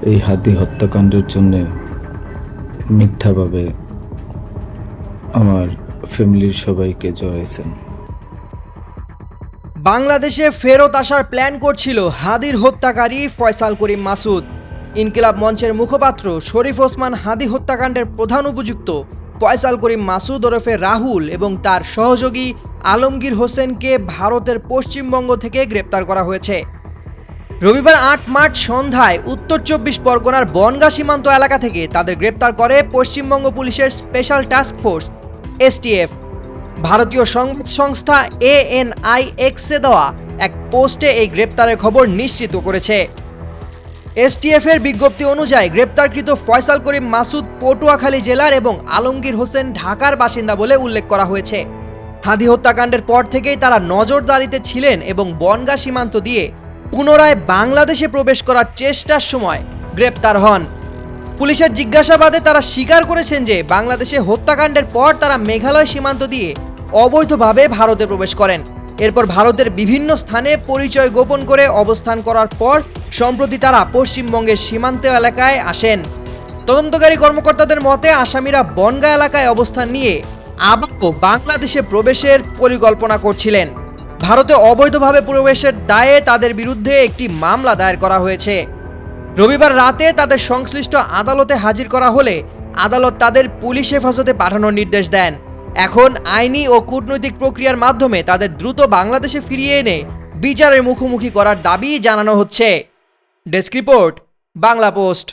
এই হাদি হত্যাকাণ্ডের জন্য মিথ্যাভাবে আমার ফ্যামিলির সবাইকে জড়াইছেন। বাংলাদেশে ফেরত আসার প্ল্যান করছিল হাদির হত্যাকারী ফয়সাল করিম মাসুদ। ইনকিলাব মঞ্চের মুখপাত্র শরীফ ওসমান হাদি হত্যাকাণ্ডের প্রধান অভিযুক্ত ফয়সাল করিম মাসুদ ওরফে রাহুল এবং তার সহযোগী আলমগীর হোসেনকে ভারতের পশ্চিমবঙ্গ থেকে গ্রেপ্তার করা হয়েছে। রবিবার ৮ মার্চ সন্ধ্যায় উত্তর ২৪ পরগনার বনগাঁ সীমান্ত এলাকা থেকে তাদের গ্রেপ্তার করে পশ্চিমবঙ্গ পুলিশের স্পেশাল টাস্ক ফোর্স এসটিএফ। ভারতীয় সংবাদ সংস্থা ANIX-এ দেওয়া এক পোস্টে এই গ্রেপ্তারের খবর নিশ্চিত করেছে। এসটিএফের বিজ্ঞপ্তি অনুযায়ী গ্রেপ্তারকৃত ফয়সাল করিম মাসুদ পটুয়াখালী জেলার এবং আলমগীর হোসেন ঢাকার বাসিন্দা বলে উল্লেখ করা হয়েছে। হাদি হত্যাকাণ্ডের পর থেকেই তারা নজরদারিতে ছিলেন এবং বনগাঁ সীমান্ত দিয়ে পুনরায় বাংলাদেশে প্রবেশ করার চেষ্টার সময় গ্রেপ্তার হন। পুলিশের জিজ্ঞাসাবাদে তারা স্বীকার করেছেন যে বাংলাদেশে হত্যাকাণ্ডের পর তারা মেঘালয় সীমান্ত দিয়ে অবৈধভাবে ভারতে প্রবেশ করেন। এরপর ভারতের বিভিন্ন স্থানে পরিচয় গোপন করে অবস্থান করার পর সম্প্রতি তারা পশ্চিমবঙ্গের সীমান্ত এলাকায় আসেন। তদন্তকারী কর্মকর্তাদের মতে আসামিরা বনগাঁ এলাকায় অবস্থান নিয়ে আবারও বাংলাদেশে প্রবেশের পরিকল্পনা করছিলেন। ভারতে অবৈধভাবে প্রবেশের দায়ে তাদের বিরুদ্ধে একটি মামলা দায়ের করা হয়েছে। রবিবার রাতে তাদের সংশ্লিষ্ট আদালতে হাজির করা হলে আদালত তাদের পুলিশ হেফাজতে পাঠানোর নির্দেশ দেন। এখন আইনি ও কূটনৈতিক প্রক্রিয়ার মাধ্যমে তাদের দ্রুত বাংলাদেশে ফিরিয়ে এনে বিচারের মুখোমুখি করার দাবি জানানো হচ্ছে। Desk report, Bangla post.